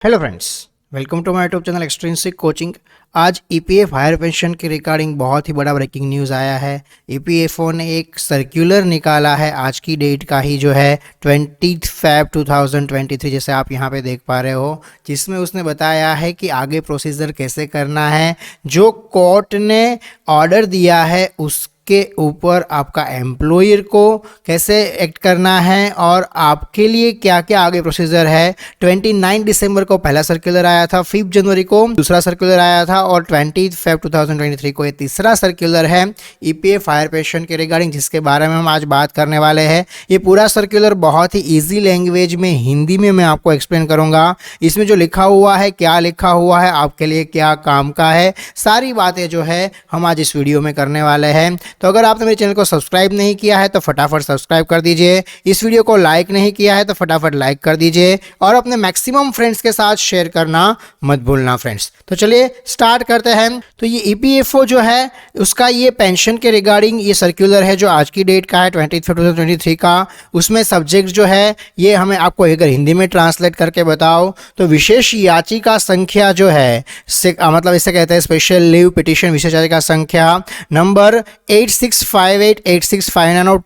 Hello friends, welcome to my YouTube channel extrinsic coaching. आज EPF higher pension के regarding बहुत ही बड़ा ब्रेकिंग न्यूज़ आया है। ईपीएफओ ने एक सर्कुलर निकाला है आज की डेट का ही, जो है 20 Feb 2023, जैसे आप यहाँ पे देख पा रहे हो, जिसमें उसने बताया है कि आगे प्रोसीजर कैसे करना है। जो कोर्ट ने ऑर्डर दिया है उसके ऊपर आपका एम्प्लॉयर को कैसे एक्ट करना है और आपके लिए क्या क्या आगे प्रोसीजर है। 29 दिसंबर को पहला सर्कुलर आया था, 5 जनवरी को दूसरा सर्कुलर आया था और 20 Feb 2023 को ये तीसरा सर्कुलर है ईपीएफ हायर पेंशन के रिगार्डिंग, जिसके बारे में हम आज बात करने वाले हैं। ये पूरा सर्कुलर बहुत ही ईजी लैंग्वेज में, हिंदी में मैं आपको एक्सप्लेन करूंगा। इसमें जो लिखा हुआ है, क्या लिखा हुआ है, आपके लिए क्या काम का है, सारी बातें जो है हम आज इस वीडियो में करने वाले हैं। तो अगर आपने मेरे चैनल को सब्सक्राइब नहीं किया है तो फटाफट सब्सक्राइब कर दीजिए। इस वीडियो को लाइक नहीं किया है तो फटाफट लाइक कर दीजिए और अपने मैक्सिमम फ्रेंड्स के साथ शेयर करना मत भूलना फ्रेंड्स। तो चलिए स्टार्ट करते हैं। तो ये ईपीएफओ जो है उसका ये पेंशन के रिगार्डिंग ये सर्कुलर है जो आज की डेट का है 20 Feb 2023 का। उसमें सब्जेक्ट जो है ये हमें आपको अगर हिंदी में ट्रांसलेट करके बताओ तो विशेष याचिका संख्या जो है मतलब इसे कहते हैं स्पेशल लीव पिटिशन विशेष याचिका संख्या नंबर 8658 ऑफ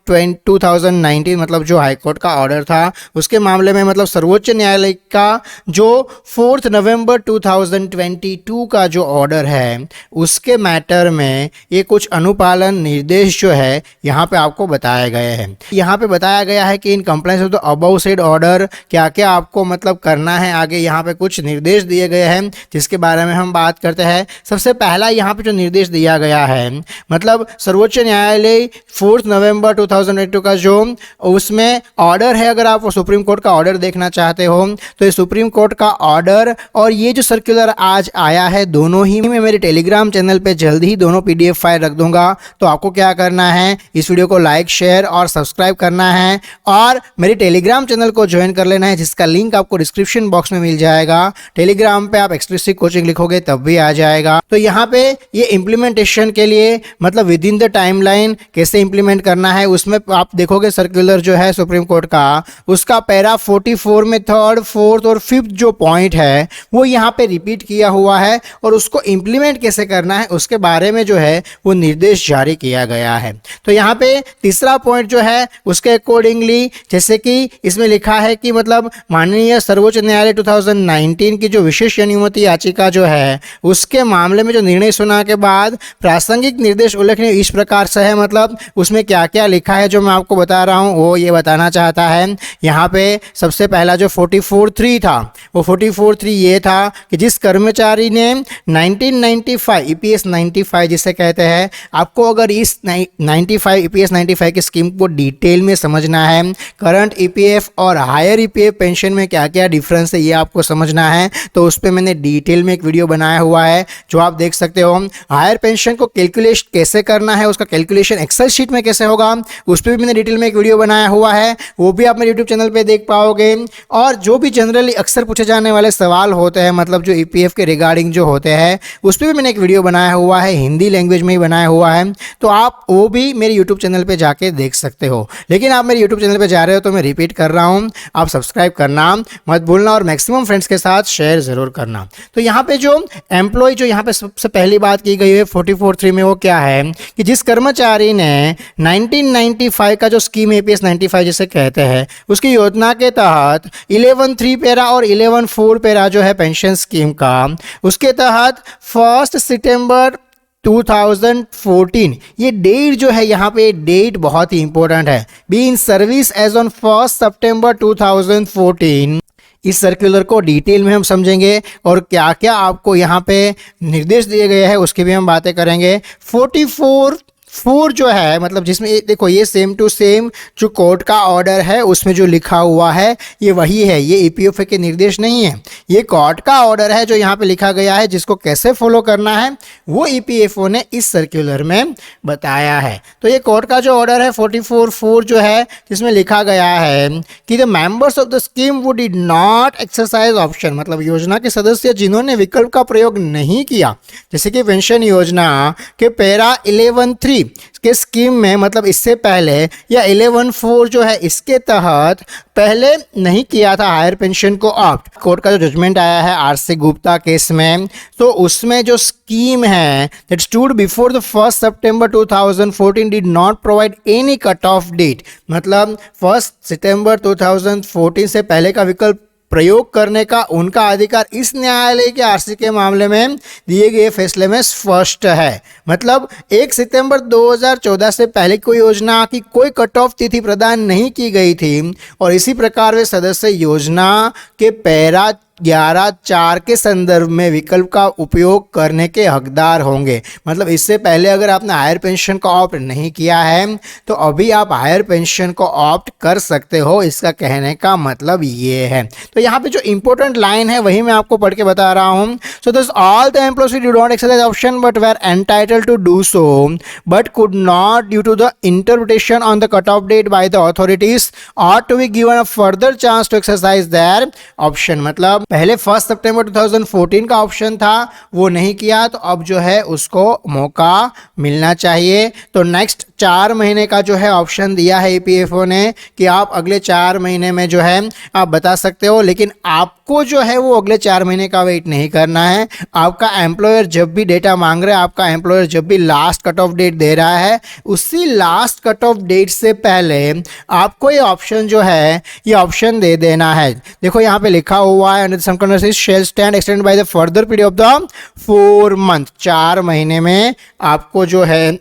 2019, मतलब जो हाईकोर्ट का ऑर्डर था उसके मामले में, मतलब सर्वोच्च न्यायालय का जो 4 नवंबर 2022 का जो ऑर्डर है उसके मैटर में ये कुछ अनुपालन निर्देश जो है यहाँ पे आपको बताए गए हैं। यहाँ पे बताया गया है कि in compliance of the above said order क्या क्या आपको मतलब करना है। आगे यहाँ पे कुछ निर्देश दिए गए हैं जिसके बारे में हम बात करते हैं। सबसे पहला यहाँ पे जो निर्देश दिया गया है, मतलब सर्वोच्च न्यायालय 4 नवंबर 2022 का जो उसमें ऑर्डर है, अगर आप सुप्रीम कोर्ट का ऑर्डर देखना चाहते हो तो ये सुप्रीम कोर्ट का ऑर्डर और ये जो सर्कुलर आज आया है, दोनों ही मैं मेरे टेलीग्राम चैनल पे जल्द ही दोनों पीडीएफ फाइल रख दूंगा। तो आपको क्या करना है, इस वीडियो को लाइक शेयर और सब्सक्राइब करना है और मेरे टेलीग्राम चैनल को ज्वाइन कर लेना है, जिसका लिंक आपको डिस्क्रिप्शन बॉक्स में मिल जाएगा। टेलीग्राम पे आप एक्सट्रिंसिक कोचिंग लिखोगे तब भी आ जाएगा। तो यहाँ पे ये इम्प्लीमेंटेशन के लिए, मतलब विद इन द टाइमलाइन कैसे इंप्लीमेंट करना है, उसमें आप देखोगे सर्कुलर जो है सुप्रीम कोर्ट का, उसका पैरा 44 में 3rd, 4th और 5th जो पॉइंट है वो यहाँ पे रिपीट किया हुआ है और उसको इंप्लीमेंट कैसे करना है उसके बारे में जो है वो निर्देश जारी किया गया है। तो यहाँ पे तीसरा पॉइंट जो है उसके अकॉर्डिंगली, जैसे कि इसमें लिखा है कि मतलब माननीय सर्वोच्च न्यायालय 2019 की जो विशेष अनुमति याचिका जो है उसके मामले में जो निर्णय सुना के बाद प्रासंगिक निर्देश उल्लेखनीय इस प्रकार से है, मतलब उसमें क्या क्या लिखा है जो मैं आपको बता रहा हूँ वो ये बताना चाहता है। यहाँ पे सबसे पहला जो 44.3 था वो 44.3 ये था कि जिस कर्मचारी ने 1995 ईपीएस 95 जिसे कहते हैं, आपको अगर इस 95 ईपीएस 95 की स्कीम को डिटेल में समझना है, करंट ईपीएफ और हायर ईपीएफ पेंशन में क्या क्या डिफरेंस है ये आपको समझना है, तो उस पर मैंने डिटेल में एक वीडियो बनाया हुआ है जो आप देख सकते हो। हायर पेंशन को कैलकुलेट कैसे करना है, उसका कैलकुलेशन एक्सेल शीट में कैसे होगा, उस पर भी मैंने डिटेल में एक वीडियो बनाया हुआ है, वो भी आप मेरे यूट्यूब चैनल पे देख पाओगे। और जो भी जनरली अक्सर पूछे जाने वाले सवाल होते हैं, मतलब जो ईपीएफ के रिगार्डिंग जो होते हैं, उस पर भी मैंने एक वीडियो बनाया हुआ है, हिंदी लैंग्वेज में ही बनाया हुआ है, तो आप वो भी मेरे यूट्यूब चैनल पर जाके देख सकते हो। लेकिन आप मेरे यूट्यूब चैनल पर जा रहे हो तो मैं रिपीट कर रहा हूँ, आप सब्सक्राइब करना मत भूलना और मैक्सिमम फ्रेंड्स के साथ शेयर जरूर करना। तो यहाँ पे जो एम्प्लॉय जो यहाँ पे सबसे पहली बात की गई है 44.3 में, वो क्या है कि जिस कर्मचारी ने 1995 का जो स्कीम एपीएस 95 जिसे कहते हैं उसकी योजना के तहत 11.3 पैरा और 11.4 पैरा जो है पेंशन स्कीम का, उसके तहत 1 सितंबर 2014 ये डेट जो है, यहाँ पे डेट बहुत ही इंपॉर्टेंट है, be in service as on 1 September 2014। इस सर्कुलर को डिटेल में हम समझेंगे और क्या क्या आपको यहाँ पे निर्देश दिए गए हैं उसकी भी हम बातें करेंगे। 44.4 जो है, मतलब जिसमें देखो ये सेम टू सेम जो कोर्ट का ऑर्डर है उसमें जो लिखा हुआ है ये वही है, ये ईपीएफओ के निर्देश नहीं है, ये कोर्ट का ऑर्डर है जो यहाँ पे लिखा गया है, जिसको कैसे फॉलो करना है वो ईपीएफओ ने इस सर्कुलर में बताया है। तो ये कोर्ट का जो ऑर्डर है 44.4 जो है, जिसमें लिखा गया है कि the members of the scheme would did not exercise option, मतलब योजना के सदस्य जिन्होंने विकल्प का प्रयोग नहीं किया, जैसे कि पेंशन योजना के पैरा 11.3 के स्कीम में मतलब इससे पहले या 11(4) जो है इसके तहत पहले नहीं किया था हायर पेंशन को ऑप्ट। कोर्ट का जो जजमेंट आया है आरसी गुप्ता केस में, तो उसमें जो स्कीम है that stood before the 1 September 2014 did not provide any cut off date, मतलब 1 सितंबर 2014 से पहले का विकल्प प्रयोग करने का उनका अधिकार इस न्यायालय के आरसी के मामले में दिए गए फैसले में स्पष्ट है। मतलब 1 सितंबर 2014 से पहले कोई योजना की कोई कट ऑफ तिथि प्रदान नहीं की गई थी और इसी प्रकार वे सदस्य योजना के पैरा 11(4) के संदर्भ में विकल्प का उपयोग करने के हकदार होंगे। मतलब इससे पहले अगर आपने हायर पेंशन को ऑप्ट नहीं किया है तो अभी आप हायर पेंशन को ऑप्ट कर सकते हो, इसका कहने का मतलब ये है। तो यहाँ पे जो इंपॉर्टेंट लाइन है वही मैं आपको पढ़ के बता रहा हूँ। So this all the employees did not exercise option but were entitled to do so but could not due to the interpretation on the cut off date by the authorities और to be given a further chance to exercise their option. मतलब पहले 1 September 2014 का option था वो नहीं किया, तो अब जो है उसको मौका मिलना चाहिए। तो नेक्स्ट 4 महीने का जो है ऑप्शन दिया है ईपीएफओ ने कि आप अगले 4 महीने में जो है आप बता सकते हो, लेकिन आपको जो है वो अगले 4 महीने का वेट नहीं करना है। आपका एम्प्लॉयर जब भी डेटा मांग रहा है, आपका एम्प्लॉयर जब भी लास्ट कट ऑफ डेट दे रहा है, उसी लास्ट कट ऑफ डेट से पहले आपको ये ऑप्शन जो है ये ऑप्शन दे देना है। देखो यहाँ पे लिखा हुआ है some conditions shall stand extended by the further period of the 4 month। 4 महीने में आपको जो है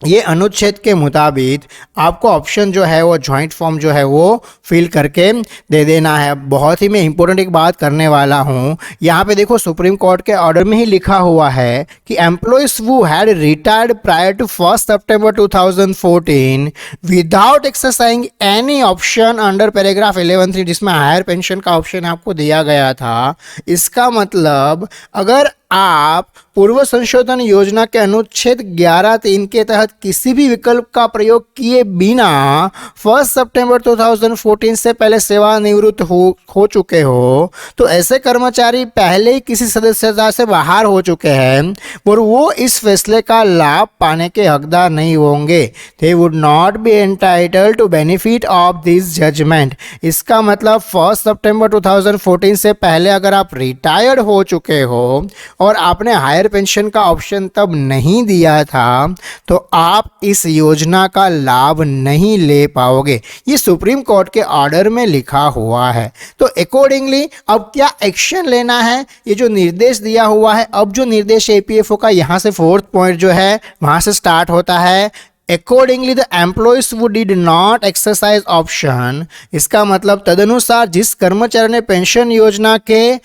ये अनुच्छेद के मुताबिक आपको ऑप्शन जो है वो जॉइंट फॉर्म जो है वो फिल करके दे देना है। बहुत ही मैं इंपॉर्टेंट एक बात करने वाला हूँ, यहाँ पे देखो सुप्रीम कोर्ट के ऑर्डर में ही लिखा हुआ है कि employees who had retired prior to 1 September 2014 without exercising any option under paragraph 11(3) जिसमें हायर पेंशन का ऑप्शन आपको दिया गया था। इसका मतलब अगर आप पूर्व संशोधन योजना के अनुच्छेद 11(3) के तहत किसी भी विकल्प का प्रयोग किए बिना 1 सितंबर 2014 से पहले सेवानिवृत्त हो चुके हो, तो ऐसे कर्मचारी पहले ही किसी सदस्यता से बाहर हो चुके हैं और वो इस फैसले का लाभ पाने के हकदार नहीं होंगे। They would not be entitled to benefit of this judgement. इसका मतलब 1 सितंबर 2014 से पहले अगर आप रिटायर्ड हो चुके हो और आपने हायर पेंशन का ऑप्शन तब नहीं दिया था, तो आप इस योजना का लाभ नहीं ले पाओगे। ये सुप्रीम कोर्ट के ऑर्डर में लिखा हुआ है। तो अकॉर्डिंगली अब क्या एक्शन लेना है, ये जो निर्देश दिया हुआ है, अब जो निर्देश एपीएफओ का यहाँ से 4th पॉइंट जो है वहाँ से स्टार्ट होता है। Accordingly, the employees who did not exercise option, इसका मतलब तदनुसार जिस कर्मचारी ने पेंशन योजना के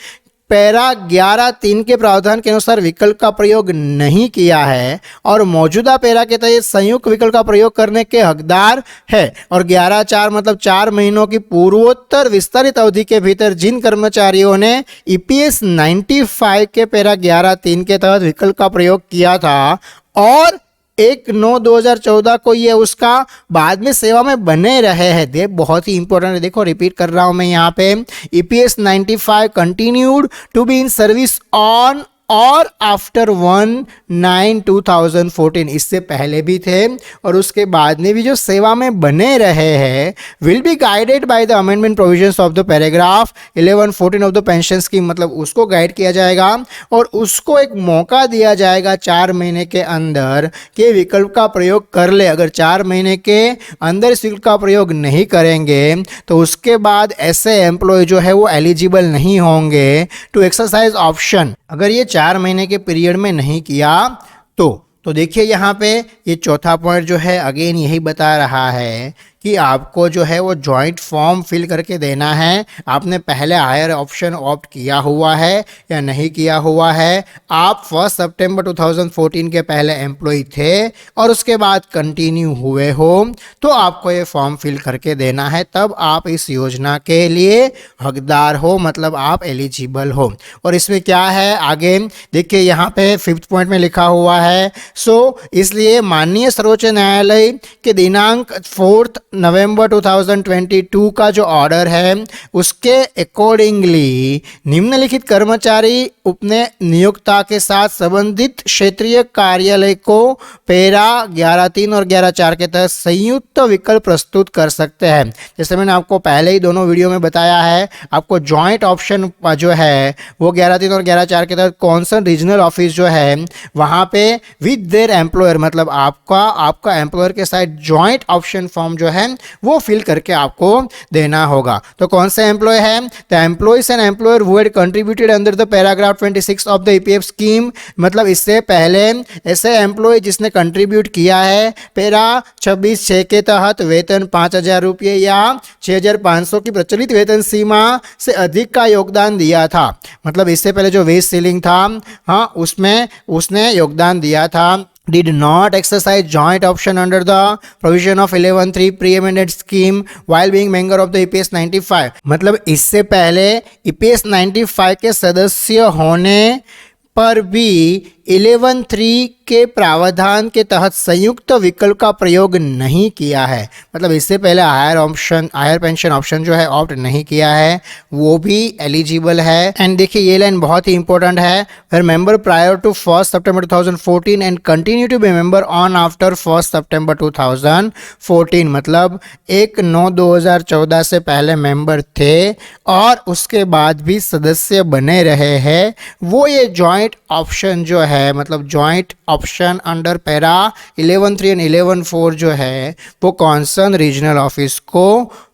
पैरा 11(3) के प्रावधान के अनुसार विकल्प का प्रयोग नहीं किया है और मौजूदा पैरा के तहत संयुक्त विकल्प का प्रयोग करने के हकदार है, और 11(4) मतलब 4 महीनों की पूर्वोत्तर विस्तारित अवधि के भीतर जिन कर्मचारियों ने ईपीएस 95 के पैरा 11(3) के तहत विकल्प का प्रयोग किया था और 1/9/2014 को ये उसका बाद में सेवा में बने रहे हैं। देख बहुत ही इंपॉर्टेंट है, देखो रिपीट कर रहा हूं मैं यहाँ पे, EPS 95 continued to be in service on और आफ्टर 1/9/2014, इससे पहले भी थे और उसके बाद में भी जो सेवा में बने रहे हैं, will be guided by the amendment provisions of the paragraph 11(14) of the pension scheme. मतलब उसको गाइड किया जाएगा और उसको एक मौका दिया जाएगा 4 महीने के अंदर कि विकल्प का प्रयोग कर ले। अगर 4 महीने के अंदर इस विकल्प का प्रयोग नहीं करेंगे तो उसके बाद ऐसे एम्प्लॉय जो है वो एलिजिबल नहीं होंगे टू एक्सरसाइज ऑप्शन। अगर ये 4 महीने के पीरियड में नहीं किया तो देखिए यहाँ पे ये 4था पॉइंट जो है अगेन यही बता रहा है कि आपको जो है वो जॉइंट फॉर्म फिल करके देना है। आपने पहले हायर ऑप्शन ऑप्ट किया हुआ है या नहीं किया हुआ है, आप 1 सितंबर 2014 के पहले एम्प्लॉय थे और उसके बाद कंटिन्यू हुए हो, तो आपको ये फॉर्म फिल करके देना है, तब आप इस योजना के लिए हकदार हो, मतलब आप एलिजिबल हो। और इसमें क्या है आगे देखिए, यहाँ पे 5th पॉइंट में लिखा हुआ है, सो इसलिए माननीय सर्वोच्च न्यायालय के दिनांक 4 नवंबर 2022 का जो ऑर्डर है उसके अकॉर्डिंगली निम्नलिखित कर्मचारी अपने नियोक्ता के साथ संबंधित क्षेत्रीय कार्यालय को पैरा 11(3) और 11(4) के तहत संयुक्त विकल्प प्रस्तुत कर सकते हैं। जैसे मैंने आपको पहले ही दोनों वीडियो में बताया है, आपको जॉइंट ऑप्शन जो है वो 11(3) और 11(4) के तहत कॉन्सर्न रीजनल ऑफिस जो है वहाँ पे विद देयर एम्प्लॉयर, मतलब आपका एम्प्लॉयर के साथ जॉइंट ऑप्शन फॉर्म जो है वो फिल करके आपको देना होगा। तो कौन सा एम्प्लॉय है? The employees and employer who had contributed under the paragraph 26 of the EPF scheme, मतलब इससे पहले ऐसे एम्प्लॉय जिसने कंट्रीब्यूट किया है पैरा 26(6) के तहत वेतन 5,000 रुपये या 6,500 की प्रचलित वेतन सीमा से अधिक का योगदान दिया था। मतलब इससे पहले जो वेज सीलिंग था, हाँ, उसमें उसने योगदान दिया था, did not exercise joint option under the provision of 11(3) pre-amended scheme while being member of the EPS 95। मतलब इससे पहले EPS 95 के सदस्य होने पर भी 11(3) के प्रावधान के तहत संयुक्त विकल्प का प्रयोग नहीं किया है। मतलब इससे पहले हायर पेंशन ऑप्शन जो है ऑप्ट नहीं किया है, वो भी एलिजिबल है। एंड देखिए ये लाइन बहुत ही इंपॉर्टेंट है, where member prior to 1 September 2014 and continue to be member on after 1 September 2014, मतलब 1/9/2014 से पहले मेंबर थे और उसके बाद भी सदस्य बने रहे हैं, वो ये जॉइंट ऑप्शन जो है, मतलब joint option under para 11(3) and 11(4) जो है वो कॉन्सर्न रीजनल ऑफिस को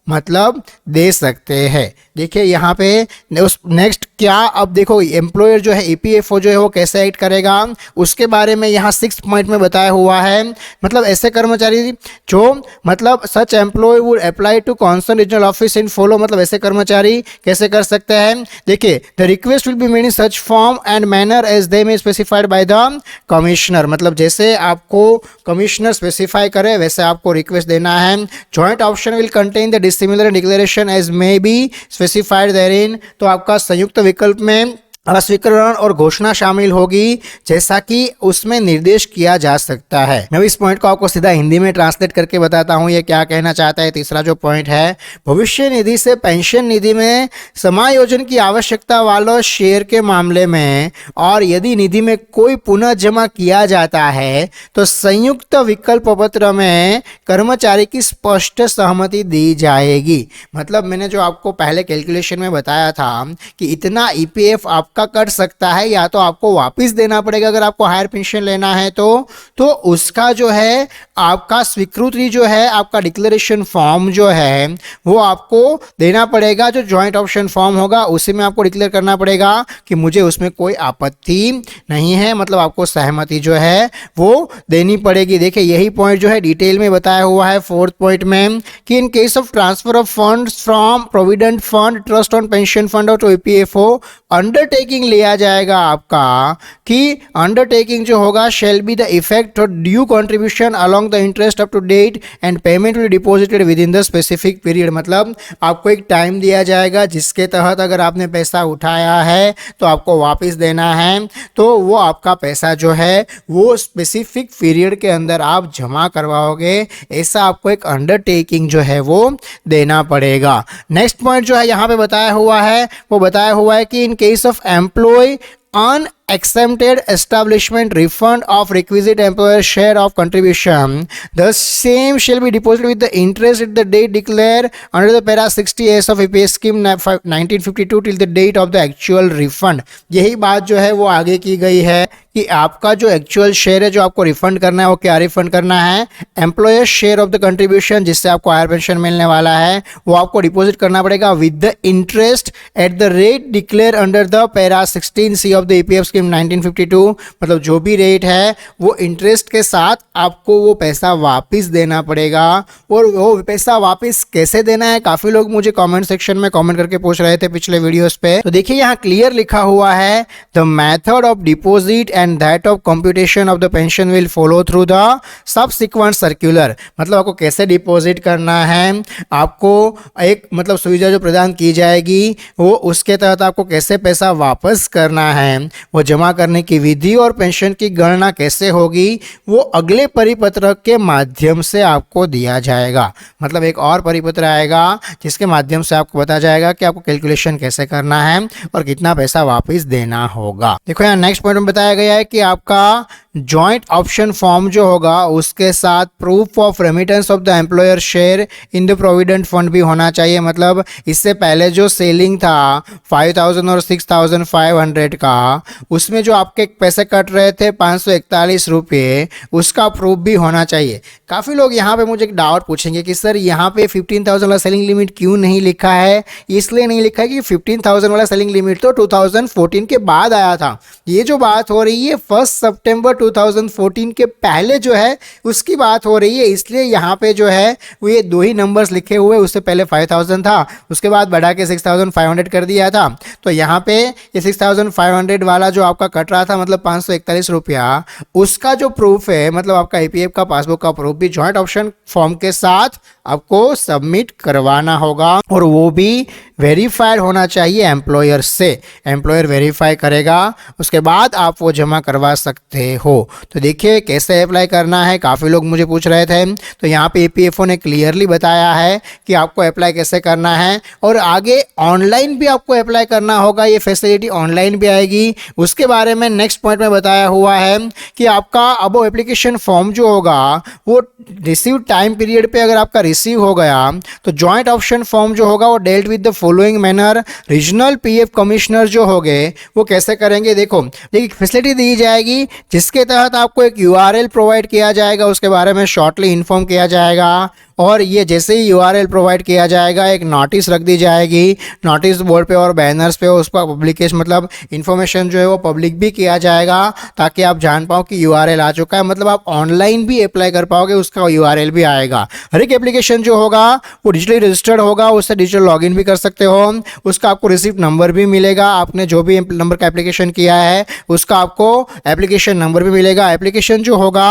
मतलब दे सकते हैं। देखिए यहाँ पे उस नेक्स्ट क्या, अब देखो एम्प्लॉयर जो है ईपीएफओ जो है वो कैसे एक्ट करेगा उसके बारे में यहाँ 6 पॉइंट में बताया हुआ है। मतलब ऐसे कर्मचारी जो, मतलब such employee would apply to concern regional office in follow, मतलब ऐसे कर्मचारी कैसे कर सकते हैं। देखिए the request will be made in such form and manner as they may specified by the commissioner, मतलब जैसे आपको कमिश्नर स्पेसिफाई करे वैसे आपको रिक्वेस्ट देना है। Joint option will contain the similar declaration as may be specified therein, तो आपका संयुक्त विकल्प में अस्वीकरण और घोषणा शामिल होगी जैसा कि उसमें निर्देश किया जा सकता है। मैं इस पॉइंट को आपको सीधा हिंदी में ट्रांसलेट करके बताता हूं ये क्या कहना चाहता है। तीसरा जो पॉइंट है, भविष्य निधि से पेंशन निधि में समायोजन की आवश्यकता वालों शेयर के मामले में और यदि निधि में कोई पुनः जमा किया जाता है तो संयुक्त विकल्प पत्र में कर्मचारी की स्पष्ट सहमति दी जाएगी। मतलब मैंने जो आपको पहले कैलकुलेशन में बताया था कि इतना ईपीएफ आपका कर सकता है, या तो आपको वापस देना पड़ेगा अगर आपको हायर पेंशन लेना है तो उसका जो है आपका स्वीकृति जो है, आपका डिक्लेरेशन फॉर्म जो है वो आपको देना पड़ेगा। जो जॉइंट ऑप्शन फॉर्म होगा उसी में आपको डिक्लेयर करना पड़ेगा कि मुझे उसमें कोई आपत्ति नहीं है, मतलब आपको सहमति जो है वो देनी पड़ेगी। देखिए यही पॉइंट जो है डिटेल में बताया हुआ है 4th पॉइंट में कि in case of transfer of funds from provident fund, trust on pension fund और टू ईपीएफओ, अंडरटेकिंग लिया जाएगा आपका कि अंडरटेकिंग जो होगा शेल बी द इफेक्ट और due contribution along the interest up to date and payment will deposited within the specific period. मतलब आपको एक टाइम दिया जाएगा जिसके तहत अगर आपने पैसा उठाया है तो आपको वापस देना है, तो वो आपका पैसा जो है वो स्पेसिफिक पीरियड के अंदर आप जमा करवाओगे, ऐसा आपको एक अंडरटेकिंग जो है वो देना पड़ेगा। नेक्स्ट पॉइंट जो है यहाँ पे बताया हुआ है, वो बताया हुआ है कि in case of employ unexempted establishment refund of requisite employer share of contribution, the same shall be deposited with the interest at the date declared under the para 60(s) of EPS scheme 1952 till the date of the actual refund। यही बात जो है वो आगे की गई है कि आपका जो एक्चुअल शेयर है जो आपको रिफंड करना है वो क्या रिफंड करना है, employer share of the contribution जिससे आपको हायर पेंशन मिलने वाला है वो आपको डिपॉजिट करना पड़ेगा with the interest at the rate declare under the para 16(c) of the EPF scheme 1952। मतलब जो भी रेट है वो इंटरेस्ट के साथ आपको वो पैसा वापस देना पड़ेगा। और वो पैसा वापस कैसे देना है, काफी लोग मुझे कमेंट सेक्शन में कमेंट करके पूछ रहे थे पिछले वीडियोस पे। तो देखिए यहाँ क्लियर लिखा हुआ है, the method of deposit and that of computation of the pension will follow through the subsequent circular. मतलब आपको कैसे डिपॉजिट करना है, आपको एक मतलब सुविधा जो प्रदान की जाएगी वो उसके तहत आपको कैसे पैसा वापस करना है वो जमा करने की विधि और पेंशन की गणना कैसे होगी वो अगले परिपत्र के माध्यम से आपको दिया जाएगा। मतलब एक और परिपत्र आएगा जिसके माध्यम से आपको बताया जाएगा कि आपको कैलकुलेशन कैसे करना है और कितना पैसा वापस देना होगा। देखो यहाँ नेक्स्ट पॉइंट में बताया गया है कि आपका जॉइंट ऑप्शन फॉर्म जो होगा उसके साथ proof of remittance of the employer share in the provident fund भी होना चाहिए। मतलब इससे पहले जो सेलिंग था 5000 और 6500 का, उसमें जो आपके पैसे कट रहे थे 541 रुपये, उसका प्रूफ भी होना चाहिए। काफ़ी लोग यहाँ पे मुझे एक डाउट पूछेंगे कि सर यहाँ पे 15,000 वाला सेलिंग लिमिट क्यों नहीं लिखा है। इसलिए नहीं लिखा है कि 15,000 वाला सेलिंग लिमिट तो 2014 के बाद आया था। ये जो बात हो रही है 1 सितंबर 2014 के पहले जो है उसकी बात हो रही है। इसलिए यहाँ पे जो है वो ये दो ही नंबर्स लिखे हुए, उससे पहले 5000 था, उसके बाद बढ़ा के 6500 कर दिया था। तो यहाँ पे ये 6500 वाला जो आपका कट रहा था, मतलब 541 रुपया, उसका जो प्रूफ है, मतलब आपका ईपीएफ का पासबुक का प्रूफ भी जॉइंट ऑप्शन फॉर्म के साथ आपको सबमिट करवाना होगा और वो भी वेरीफाइड होना चाहिए एम्प्लॉयर से। एम्प्लॉयर वेरीफाई करेगा, उसके बाद आप वो जमा करवा सकते हो। तो देखिए कैसे अप्लाई करना है, काफ़ी लोग मुझे पूछ रहे थे। तो यहाँ पे ईपीएफओ ने क्लियरली बताया है कि आपको अप्लाई कैसे करना है और आगे ऑनलाइन भी आपको अप्लाई करना होगा। ये फैसिलिटी ऑनलाइन भी आएगी, उसके बारे में नेक्स्ट पॉइंट में बताया हुआ है कि आपका अब वो एप्लीकेशन फॉर्म जो होगा वो रिसीव टाइम पीरियड पे अगर आपका रिसीव हो गया तो जॉइंट ऑप्शन फॉर्म जो होगा वो dealt with the following manner. Regional PF commissioner जो होंगे वो कैसे करेंगे, देखो एक फैसिलिटी दी जाएगी जिसके तहत आपको एक यूआरएल प्रोवाइड किया जाएगा, उसके बारे में शॉर्टली इन्फॉर्म किया जाएगा। और ये जैसे ही यूआरएल प्रोवाइड किया जाएगा एक नोटिस रख दी जाएगी, नोटिस बोर्ड पे और बैनर्स पे उसका पब्लिकेशन, मतलब इन्फॉर्मेशन जो है वो पब्लिक भी किया जाएगा ताकि आप जान पाओ कि यूआरएल आ चुका है। मतलब आप ऑनलाइन भी अप्लाई कर पाओगे, उसका यूआरएल भी आएगा। हर एक एप्लीकेशन जो होगा वो डिजिटली रजिस्टर्ड होगा, उससे डिजिटल लॉगिन भी कर सकते हो, उसका आपको रिसिप्ट नंबर भी मिलेगा। आपने जो भी नंबर का एप्लीकेशन किया है उसका आपको एप्लीकेशन नंबर भी मिलेगा। एप्लीकेशन जो होगा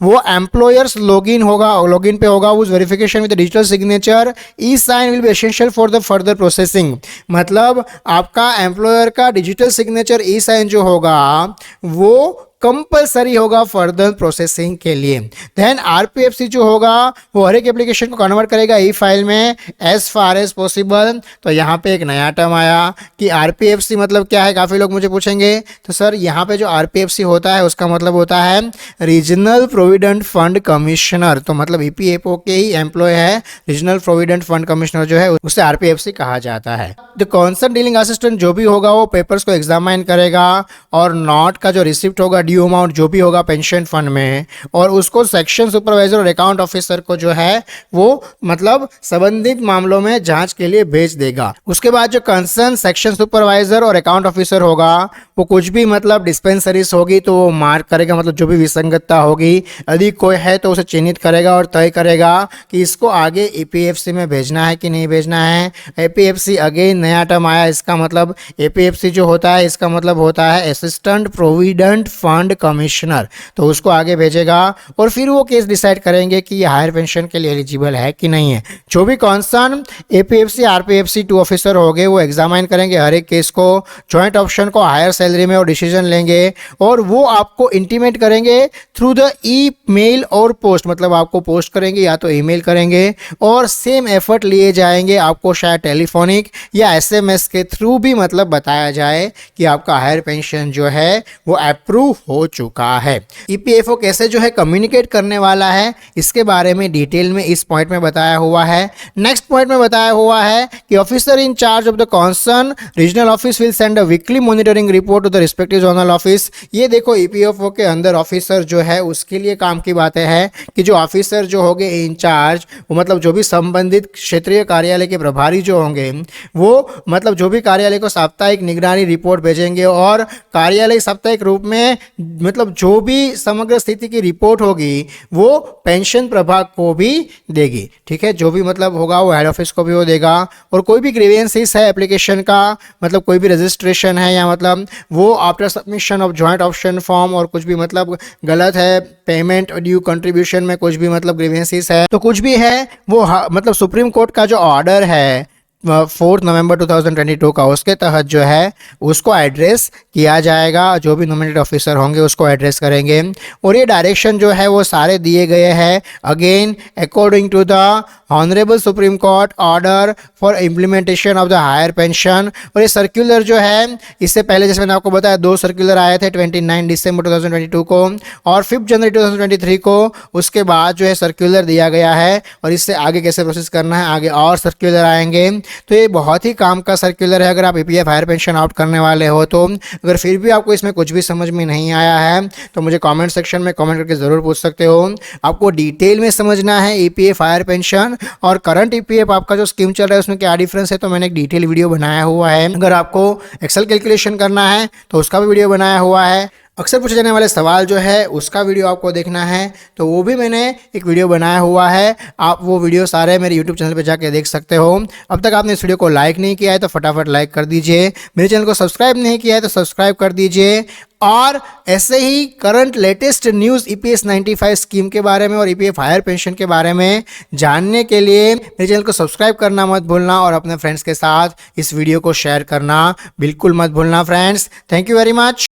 वो एम्प्लॉयर्स लॉगिन होगा, लॉगिन पे होगा उस verification with digital signature. E sign will be essential for the further processing. मतलब आपका एम्प्लॉयर का डिजिटल सिग्नेचर ई साइन जो होगा वो कंपलसरी होगा फर्दर प्रोसेसिंग के लिए। देन आरपीएफसी जो होगा वो हर एक एप्लीकेशन को कन्वर्ट करेगा ई फाइल में एज फार एज पॉसिबल। तो यहाँ पे एक नया टर्म आया कि आरपीएफसी मतलब क्या है, काफ़ी लोग मुझे पूछेंगे। तो सर यहाँ पे जो आरपीएफसी होता है उसका मतलब होता है रीजनल प्रोविडेंट फंड कमिश्नर। तो मतलब ईपीएफओ के ही एम्प्लॉय है रीजनल प्रोविडेंट फंड कमिश्नर जो है उसे आरपीएफसी कहा जाता है। द कॉन्सर्न डीलिंग असिस्टेंट जो भी होगा वो पेपर्स को एग्जामाइन करेगा और नोट का जो रिसिप्ट होगा, ड्यू अमाउंट जो भी होगा पेंशन फंड में, और उसको सेक्शन सुपरवाइजर और अकाउंट ऑफिसर को जो है वो मतलब संबंधित मामलों में जांच के लिए भेज देगा। उसके बाद जो कंसर्न सेक्शन सुपरवाइजर और अकाउंट ऑफिसर होगा वो कुछ भी मतलब डिस्पेंसरीज होगी तो वो मार्क करेगा, मतलब जो भी विसंगतता होगी यदि कोई है तो उसे चिन्हित करेगा और तय करेगा कि इसको आगे ईपीएफसी में भेजना है कि नहीं भेजना है। एपीएफसी अगेन नया टर्म आया, इसका मतलब एपीएफसी जो होता है इसका मतलब होता है असिस्टेंट प्रोविडेंट फंड कमिश्नर। तो उसको आगे भेजेगा और फिर वो केस डिसाइड करेंगे कि ये हायर पेंशन के लिए एलिजिबल है कि नहीं है। जो भी कॉन्सर्न एपीएफसी आरपीएफसी 2 ऑफिसर होंगे वो एग्जामाइन करेंगे हर एक केस को, जॉइंट ऑप्शन को हायर सैलरी में और डिसीजन लेंगे और वो आपको इंटीमेट करेंगे थ्रू द ई मेल और पोस्ट। मतलब आपको पोस्ट करेंगे या तो ईमेल करेंगे और सेम एफर्ट लिए जाएंगे, आपको शायद टेलीफोनिक या एसएमएस के थ्रू भी मतलब बताया जाए कि आपका हायर पेंशन जो है वो अप्रूव हो चुका है। ईपीएफओ कैसे जो है कम्युनिकेट करने वाला है इसके बारे में डिटेल में इस पॉइंट में बताया हुआ है। नेक्स्ट पॉइंट में बताया हुआ है कि officer in charge of the concern regional office will send a weekly monitoring report to the respective zonal office. ये देखो ईपीएफओ के अंदर ऑफिसर जो है उसके लिए काम की बातें हैं कि जो ऑफिसर जो होंगे इंचार्ज वो मतलब जो भी संबंधित क्षेत्रीय कार्यालय के प्रभारी जो होंगे वो मतलब जो भी कार्यालय को साप्ताहिक निगरानी रिपोर्ट भेजेंगे और कार्यालय साप्ताहिक रूप में मतलब जो भी समग्र स्थिति की रिपोर्ट होगी वो पेंशन प्रभाग को भी देगी। ठीक है, जो भी मतलब होगा वो हेड ऑफिस को भी वो देगा और कोई भी ग्रीवेंसेस है एप्लीकेशन का, मतलब कोई भी रजिस्ट्रेशन है या मतलब वो after submission of joint option form और कुछ भी मतलब गलत है पेमेंट ड्यू कंट्रीब्यूशन में कुछ भी मतलब ग्रीवेंसेस है तो कुछ भी है वो मतलब सुप्रीम कोर्ट का जो ऑर्डर है 4 नवंबर 2022 का, उसके तहत जो है उसको एड्रेस किया जाएगा। जो भी नॉमिनेटेड ऑफिसर होंगे उसको एड्रेस करेंगे। और ये डायरेक्शन जो है वो सारे दिए गए हैं again according to the honourable Supreme Court order for implementation of the higher pension. और ये सर्कुलर जो है, इससे पहले जैसे मैंने आपको बताया 2 सर्कुलर आए थे 29 दिसंबर 2022 को और 5 जनवरी 2023 को। उसके बाद जो है सर्कुलर दिया गया है और इससे आगे कैसे प्रोसेस करना है, आगे और सर्कुलर आएंगे। तो ये बहुत ही काम का सर्कुलर है अगर आप ईपीएफ हायर पेंशन आउट करने वाले हो तो। अगर फिर भी आपको इसमें कुछ भी समझ में नहीं आया है तो मुझे कमेंट सेक्शन में कमेंट करके ज़रूर पूछ सकते हो। आपको डिटेल में समझना है ईपीएफ हायर पेंशन और करंट ईपीएफ आपका जो स्कीम चल रहा है उसमें क्या डिफरेंस है, तो मैंने एक डिटेल वीडियो बनाया हुआ है। अगर आपको एक्सेल कैलकुलेशन करना है तो उसका भी वीडियो बनाया हुआ है। अक्सर पूछे जाने वाले सवाल जो है उसका वीडियो आपको देखना है तो वो भी मैंने एक वीडियो बनाया हुआ है। आप वो वीडियो सारे मेरे यूट्यूब चैनल पे जाके देख सकते हो। अब तक आपने इस वीडियो को लाइक नहीं किया है तो फटाफट लाइक कर दीजिए। मेरे चैनल को सब्सक्राइब नहीं किया है तो सब्सक्राइब कर दीजिए। और ऐसे ही current latest news EPS 95 scheme के बारे में और ईपीएफ हायर पेंशन के बारे में जानने के लिए मेरे चैनल को सब्सक्राइब करना मत भूलना और अपने फ्रेंड्स के साथ इस वीडियो को शेयर करना बिल्कुल मत भूलना friends. Thank you very much.